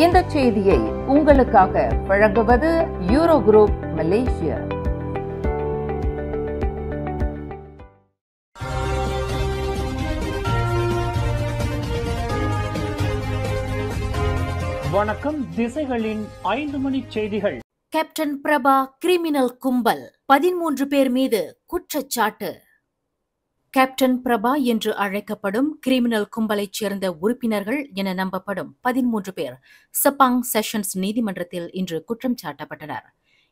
இந்த செய்தியை உங்களுக்காக வழங்குவது யூரோ குரூப் மலேசியா. வணக்கம். திசைகளின் 5 மணி செய்திகள். கேப்டன் பிரபா கிரிமினல் கும்பல் 13 பேர் மீது குற்றச்சாட்டு. கேப்டன் பிரபா என்று அழைக்கப்படும் கிரிமினல் கும்பலைச் சேர்ந்த உறுப்பினர்கள் என நம்பப்படும் 13 பேர் செபாங் செஷன்ஸ் நீதிமன்றத்தில் இன்று குற்றம் சாட்டப்பட்டனர்.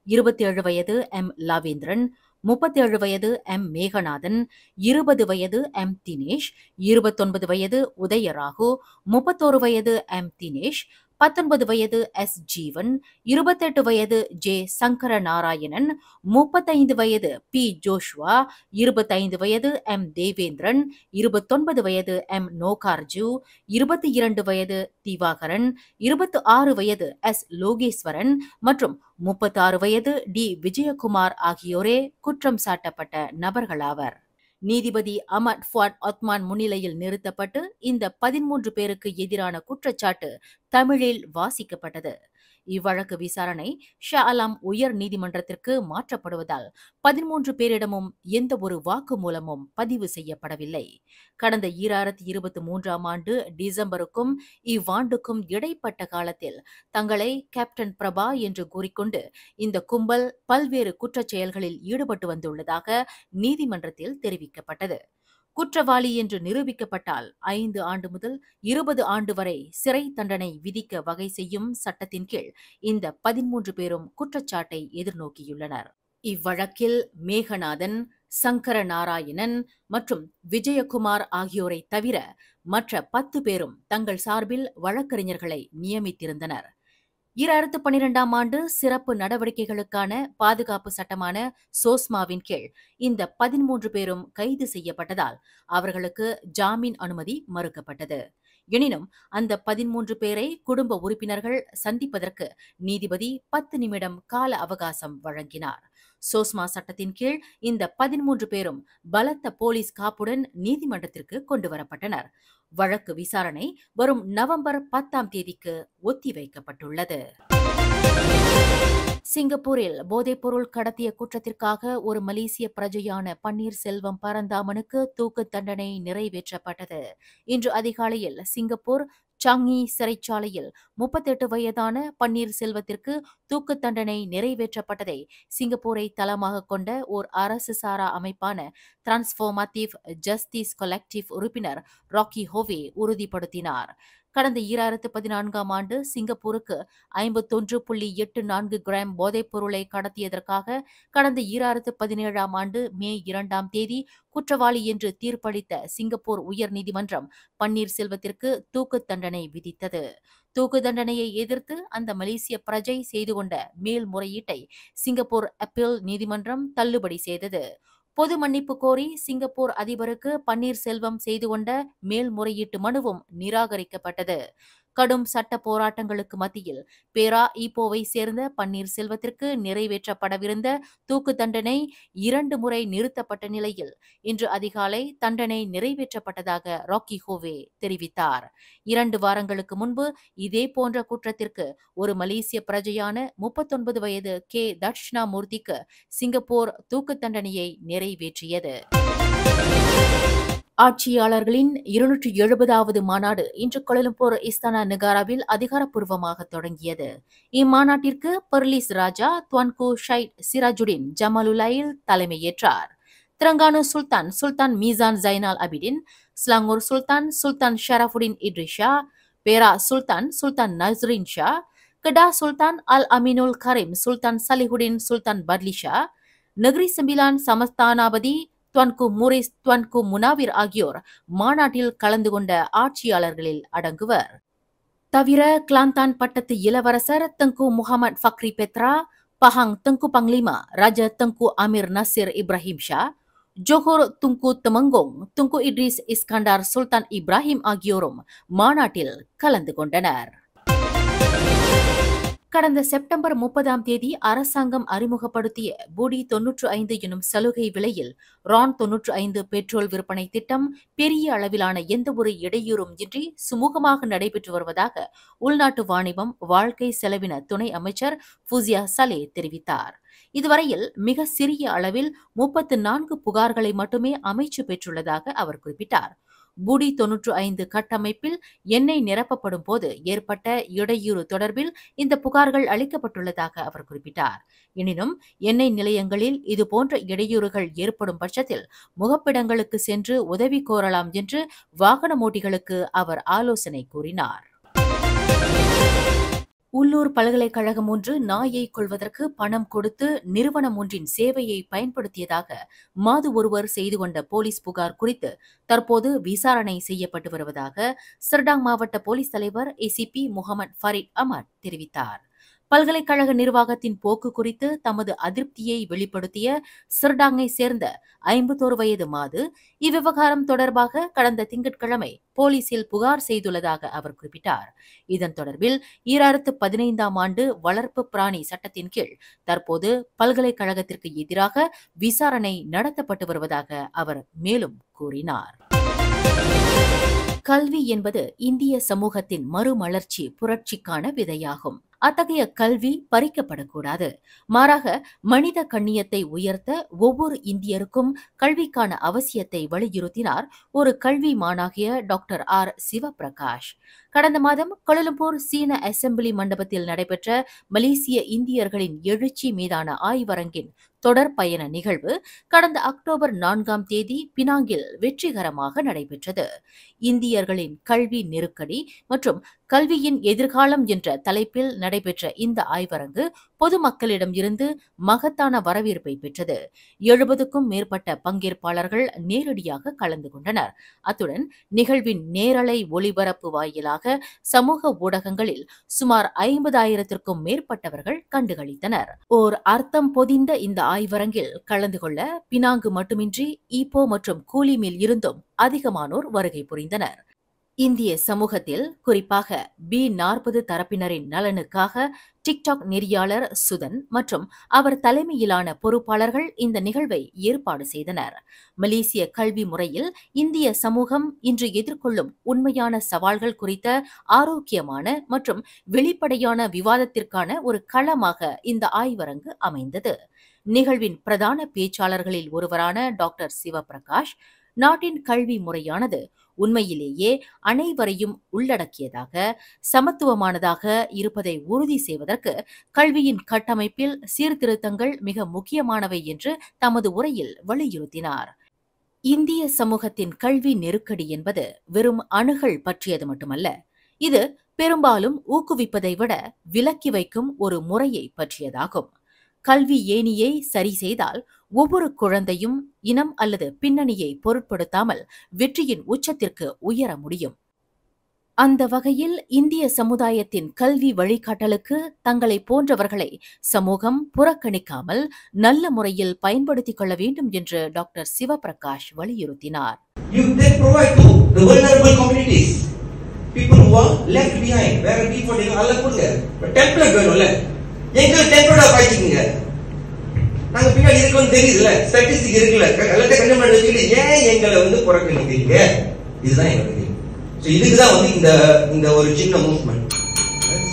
27 வயது எம் லாவேந்திரன், 37 வயது எம் மேகநாதன், 20 வயது எம் தினேஷ், 29 வயது உதயராகு, 31 வயது எம் தினேஷ், 19 வயது எஸ் ஜீவன், 28 வயது ஜே சங்கர நாராயணன், 35 வயது பி ஜோஷ்வா, 25 வயது எம் தேவேந்திரன், 29 வயது எம் நோகார்ஜு, 22 வயது திவாகரன், 26 வயது எஸ் லோகேஸ்வரன் மற்றும் 36 வயது டி விஜயகுமார் ஆகியோரே குற்றம் சாட்டப்பட்ட நபர்களாவர். நீதிபதி அமட் ஃபுவாட் ஒத்மான் முன்னிலையில் நிறுத்தப்பட்டு இந்த 13 பேருக்கு எதிரான குற்றச்சாட்டு தமிழில் வாசிக்கப்பட்டது. இவ்வழக்கு விசாரணை ஷா அலாம் உயர் நீதிமன்றத்திற்கு மாற்றப்படுவதால் 13 பேரிடமும் எந்த ஒரு வாக்குமூலமும் பதிவு செய்யப்படவில்லை. கடந்த 2023ஆம் ஆண்டு டிசம்பருக்கும் இவ்வாண்டுக்கும் இடைப்பட்ட காலத்தில் தங்களை கேப்டன் பிரபா என்று கூறிக்கொண்டு இந்த கும்பல் பல்வேறு குற்றச் செயல்களில் ஈடுபட்டு வந்துள்ளதாக நீதிமன்றத்தில் தெரிவிக்கப்பட்டது. குற்றவாளி என்று நிரூபிக்கப்பட்டால் 5 ஆண்டு முதல் 20 ஆண்டு வரை சிறை தண்டனை விதிக்க வகை செய்யும் சட்டத்தின் கீழ் இந்த 13 பேரும் குற்றச்சாட்டை எதிர்நோக்கியுள்ளனர். இவ்வழக்கில் மேகநாதன், சங்கர நாராயணன் மற்றும் விஜயகுமார் ஆகியோரை தவிர மற்ற 10 பேரும் தங்கள் சார்பில் வழக்கறிஞர்களை நியமித்திருந்தனர். 2012ஆம் ஆண்டு சிறப்பு நடவடிக்கைகளுக்கான பாதுகாப்பு சட்டமான சோஸ்மாவின் கீழ் இந்த 13 பேரும் கைது செய்யப்பட்டதால் அவர்களுக்கு ஜாமீன் அனுமதி மறுக்கப்பட்டது. எனினும் அந்த 13 பேரை குடும்ப உறுப்பினர்கள் சந்திப்பதற்கு நீதிபதி 10 நிமிடம் கால அவகாசம் வழங்கினார். சோஸ்மா சட்டத்தின் கீழ் இந்த 13 பேரும் பலத்த போலீஸ் காப்புடன் நீதிமன்றத்திற்கு கொண்டுவரப்பட்டனர். வழக்கு விசாரணை வரும் நவம்பர் 10ஆம் தேதிக்கு ஒத்திவைக்கப்பட்டுள்ளது. சிங்கப்பூரில் போதைப்பொருள் கடத்திய குற்றத்திற்காக ஒரு மலேசிய பிரஜையான பன்னீர்செல்வம் பரந்தாமனுக்கு தூக்கு தண்டனை நிறைவேற்றப்பட்டது. இன்று அதிகாலையில் சிங்கப்பூர் சாங்கி சிறைச்சாலையில் 38 வயதான பன்னீர்செல்வத்திற்கு தூக்கு தண்டனை நிறைவேற்றப்பட்டதை சிங்கப்பூரை தளமாக கொண்ட ஓர் அரசு சாரா அமைப்பான டிரான்ஸ்ஃபோர்மேட்டிவ் ஜஸ்டிஸ் கலெக்டிவ் உறுப்பினர் ராக்கி ஹோவே உறுதிப்படுத்தினார். கடந்த 2014ஆம் ஆண்டு சிங்கப்பூருக்கு 51.84 கிராம் போதைப் பொருளை கடத்தியதற்காக கடந்த 2017ஆம் ஆண்டு மே 2ஆம் தேதி குற்றவாளி என்று தீர்ப்பளித்த சிங்கப்பூர் உயர்நீதிமன்றம் பன்னீர்செல்வத்திற்கு தூக்கு தண்டனை விதித்தது. தூக்கு தண்டனையை எதிர்த்து அந்த மலேசிய பிரஜை செய்து கொண்ட மேல்முறையீட்டை சிங்கப்பூர் அப்பீல் நீதிமன்றம் தள்ளுபடி செய்தது. பொது மன்னிப்பு கோரி சிங்கப்பூர் அதிபருக்கு பன்னீர்செல்வம் செய்து கொண்ட மேல்முறையீட்டு மனுவும் நிராகரிக்கப்பட்டது. கடும் சட்ட போராட்டங்களுக்கு மத்தியில் பேரா ஈப்போவை சேர்ந்த பன்னீர்செல்வத்திற்கு நிறைவேற்றப்படவிருந்த தூக்கு தண்டனை 2 முறை நிறுத்தப்பட்ட நிலையில் இன்று அதிகாலை தண்டனை நிறைவேற்றப்பட்டதாக ராக்கி ஹோவே தெரிவித்தார். 2 வாரங்களுக்கு முன்பு இதே போன்ற குற்றத்திற்கு ஒரு மலேசிய பிரஜையான 39 வயது கே தட்சிணாமூர்த்திக்கு சிங்கப்பூர் தூக்கு தண்டனையை நிறைவேற்றியது. ஆட்சியாளர்களின் 270வது மாநாடு இன்று கோலாலம்பூர் இஸ்தானா நெகாராவில் அதிகாரப்பூர்வமாக தொடங்கியது. இம்மாநாட்டிற்கு பெர்லிஸ் ராஜா துவான்கு ஷைட் சிராஜுடின் ஜமாலுல்லாயில் தலைமையேற்றார். திரங்கானு சுல்தான் சுல்தான் மீசான் ஜைனால் அபிடின், ஸ்லாங்கூர் சுல்தான் சுல்தான் ஷரஃபுடின் இட்ரிஷா, பேரா சுல்தான் சுல்தான் நஸ்ரின் ஷா, கெடா சுல்தான் அல் அமினுல் கரீம் சுல்தான் சலிஹுடின் சுல்தான் பட்லிஷா, நெகிரி செம்பிலான் சமஸ்தானாபதி துவான்கு முரிஸ் துவான்கு முனாவிர் ஆகியோர் மாநாட்டில் கலந்து கொண்ட ஆட்சியாளர்களில் அடங்குவர். தவிர கிளாந்தான் பட்டத்து இளவரசர் தங்கு முகமது ஃபக்ரி பெத்ரா, பஹாங் தங்கு Panglima Raja Tengku Amir Nasir Ibrahim Shah, Johor Tunku Temenggong Tunku Idris Iskandar Sultan Ibrahim ஆகியோரும் மாநாட்டில் கலந்து கொண்டனர். கடந்த செப்டம்பர் 30ஆம் தேதி அரசாங்கம் அறிமுகப்படுத்திய பூடி 95 எனும் சலுகை விலையில் ரான் 95 பெட்ரோல் விற்பனை திட்டம் பெரிய அளவிலான எந்தவொரு இடையூறும் இன்றி சுமூகமாக நடைபெற்று வருவதாக உள்நாட்டு வாணிபம் வாழ்க்கை செலவின துணை அமைச்சர் ஃபூசியா சலே தெரிவித்தார். இதுவரையில் மிக சிறிய அளவில் 34 புகார்களை மட்டுமே அமைச்சு பெற்றுள்ளதாக அவர் குறிப்பிட்டார். பூடி 95 கட்டமைப்பில் எண்ணெய் நிரப்பப்படும் போது ஏற்பட்ட இடையூறு தொடர்பில் இந்த புகார்கள் அளிக்கப்பட்டுள்ளதாக அவர் குறிப்பிட்டார். எனினும் எண்ணெய் நிலையங்களில் இதுபோன்ற இடையூறுகள் ஏற்படும் பட்சத்தில் முகப்பிடங்களுக்கு சென்று உதவி கோரலாம் என்று வாகன ஓட்டிகளுக்கு அவர் ஆலோசனை கூறினார். உள்ளூர் பல்கலைக்கழகம் ஒன்று நாயை கொள்வதற்கு பணம் கொடுத்து நிறுவனம் ஒன்றின் சேவையை பயன்படுத்தியதாக மாது ஒருவர் செய்து கொண்ட போலீஸ் புகார் குறித்து தற்போது விசாரணை செய்யப்பட்டு வருவதாக சர்டாங் மாவட்ட போலீஸ் தலைவர் ஏசிபி முகமது ஃபரீத் அமர் தெரிவித்தார். பல்கலைக்கழக நிர்வாகத்தின் போக்கு குறித்து தமது அதிருப்தியை வெளிப்படுத்திய சர்டாங்கை சேர்ந்த 51 வயது மாது இவ்விவகாரம் தொடர்பாக கடந்த திங்கட்கிழமை போலீசில் புகார் செய்துள்ளதாக அவர் குறிப்பிட்டார். இதன் தொடர்பில் 2015ஆம் ஆண்டு வளர்ப்பு பிராணி சட்டத்தின் கீழ் தற்போது பல்கலைக்கழகத்திற்கு எதிராக விசாரணை நடத்தப்பட்டு வருவதாக அவர் மேலும் கூறினார். கல்வி என்பது இந்திய சமூகத்தின் மறுமலர்ச்சி புரட்சிக்கான விதையாகும். அத்தகைய கல்வி பறிக்கப்படக்கூடாது. மாறாக மனித கண்ணியத்தை உயர்த்த ஒவ்வொரு இந்தியருக்கும் கல்விக்கான அவசியத்தை வலியுறுத்தினார் ஒரு கல்வி மாணாகிய டாக்டர் ஆர் சிவபிரகாஷ். கடந்த மாதம் கோலாலம்பூர் சீன அசெம்பிளி மண்டபத்தில் நடைபெற்ற மலேசிய இந்தியர்களின் எழுச்சி மீதான ஆய்வரங்கின் தொடர் பயண நிகழ்வு கடந்த அக்டோபர் 4ஆம் தேதி பினாங்கில் வெற்றிகரமாக நடைபெற்றது. இந்தியர்களின் கல்வி நெருக்கடி மற்றும் கல்வியின் எதிர்காலம் என்ற தலைப்பில் நடைபெற்ற இந்த ஆய்வரங்கு பொதுமக்களிடம் இருந்து மகத்தான வரவேற்பை பெற்றது. 70க்கும் மேற்பட்ட பங்கேற்பாளர்கள் நேரடியாக கலந்து கொண்டனர். அத்துடன் நிகழ்வின் நேரலை ஒளிபரப்பு வாயிலாக சமூக ஊடகங்களில் சுமார் 50,000க்கும் மேற்பட்டவர்கள் கண்டுகளித்தனர். ஓர் அர்த்தம் பொதிந்த இந்த ஆய்வரங்கில் கலந்து கொள்ள பினாங்கு மட்டுமின்றி ஈப்போ மற்றும் கூலிமில் இருந்தும் அதிகமானோர் வருகை புரிந்தனர். இந்திய சமூகத்தில் குறிப்பாக B40 தரப்பினரின் நலனுக்காக டிக்டாக் நெறியாளர் சுதன் மற்றும் அவர் தலைமையிலான பொறுப்பாளர்கள் இந்த நிகழ்வை ஏற்பாடு செய்தனர். மலேசிய கல்வி முறையில் இந்திய சமூகம் இன்று எதிர்கொள்ளும் உண்மையான சவால்கள் குறித்த ஆரோக்கியமான மற்றும் வெளிப்படையான விவாதத்திற்கான ஒரு களமாக இந்த ஆய்வரங்கு அமைந்தது. நிகழ்வின் பிரதான பேச்சாளர்களில் ஒருவரான டாக்டர் சிவபிரகாஷ், நாட்டின் கல்வி முறையானது உண்மையிலேயே அனைவரையும் உள்ளடக்கியதாக சமத்துவமானதாக இருப்பதை உறுதி செய்வதற்கு கல்வியின் கட்டமைப்பில் சீர்திருத்தங்கள் மிக முக்கியமானவை என்று தமது உரையில் வலியுறுத்தினார். இந்திய சமூகத்தின் கல்வி நெருக்கடி என்பது வெறும் அணுகல் பற்றியது மட்டுமல்ல. இது பெரும்பாலும் ஊக்குவிப்பதை விட விலக்கி வைக்கும் ஒரு முறையை பற்றியதாகும். கல்வி ஏணியை சரி செய்தால் ஒவ்வொரு குழந்தையும் இனம் அல்லது பின்னணியை பொருட்படுத்தாமல் வெற்றியின் உச்சத்திற்கு உயர முடியும். அந்த வகையில் இந்திய சமுதாயத்தின் கல்வி வழிகாட்டலுக்கு தங்களை போன்றவர்களை சமூகம் புறக்கணிக்காமல் நல்ல முறையில் பயன்படுத்திக் கொள்ள வேண்டும் என்று டாக்டர் சிவபிரகாஷ் வலியுறுத்தினார். நாங்க பின்னாடி இருக்கோம் தெரியுதுல, ஸ்டாட்டிஸ்டிக் இருக்குல்ல, எல்லாத்தையும் கண்டுபிடிச்சு வச்சுட்டு ஏன் எங்களை புறக்கணிக்கிறீங்க? இதுதான் எங்க கேள்வி. சோ இதுக்குதான் இந்த ஒரு சின்ன மூவ்மெண்ட்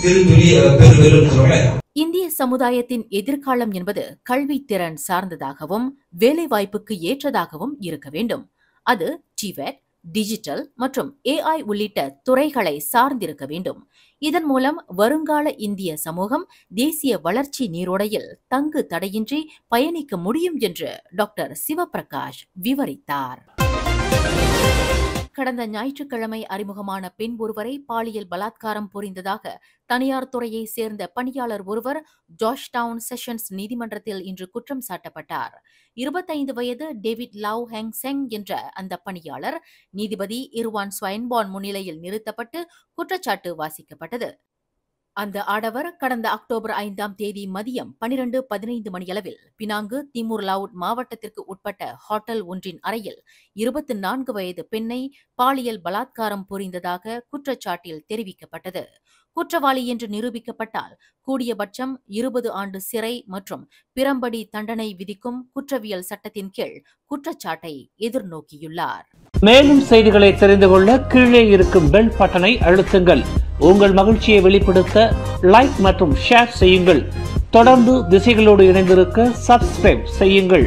சிறு துளி பெருவெரும் சொல்றேன். இந்திய சமுதாயத்தின் எதிர்காலம் என்பது கல்வி திறன் சார்ந்ததாகவும் வேலை வாய்ப்புக்கு ஏற்றதாகவும் இருக்க வேண்டும். அது டிவெட், டிஜிட்டல் மற்றும் AI உள்ளிட்ட துறைகளை சார்ந்திருக்க வேண்டும். இதன் மூலம் வருங்கால இந்திய சமூகம் தேசிய வளர்ச்சி நீரோடையில் தங்கு தடையின்றி பயணிக்க முடியும் என்று டாக்டர் சிவபிரகாஷ் விவரித்தார். கடந்த ஞாயிற்றுக்கிழமை அறிமுகமான பெண் ஒருவரை பாலியல் பலாத்காரம் புரிந்ததாக தனியார் துறையை சேர்ந்த பணியாளர் ஒருவர் ஜார்ஜ் டவுன் செஷன்ஸ் நீதிமன்றத்தில் இன்று குற்றம் சாட்டப்பட்டார். 25 வயது டேவிட் லவ் ஹெங் செங் என்ற அந்த பணியாளர் நீதிபதி இர்வான் ஸ்வைன்பார்ன் முன்னிலையில் நிறுத்தப்பட்டு குற்றச்சாட்டு வாசிக்கப்பட்டது. அந்த ஆடவர் கடந்த அக்டோபர் 5ஆம் தேதி மதியம் 12:15 மணியளவில் பினாங்கு திமூர் லாவுட் மாவட்டத்திற்கு உட்பட்ட ஹோட்டல் ஒன்றின் அறையில் 24 வயது பெண்ணை பாலியல் பலாத்காரம் புரிந்ததாக குற்றச்சாட்டில் தெரிவிக்கப்பட்டது. குற்றவாளி என்று நிரூபிக்கப்பட்டால் கூடியபட்சம் 20 ஆண்டு சிறை மற்றும் பிரம்படி தண்டனை விதிக்கும் குற்றவியல் சட்டத்தின் கீழ் குற்றச்சாட்டை எதிர்நோக்கியுள்ளார். மேலும் செய்திகளை தெரிந்து கொள்ள கீழே இருக்கும் பெல் பட்டனை அழுத்துங்கள். உங்கள் மகிழ்ச்சியை வெளிப்படுத்த லைக் மற்றும் ஷேர் செய்யுங்கள். தொடர்ந்து திசைகளோடு இணைந்திருக்க சப்ஸ்கிரைப் செய்யுங்கள்.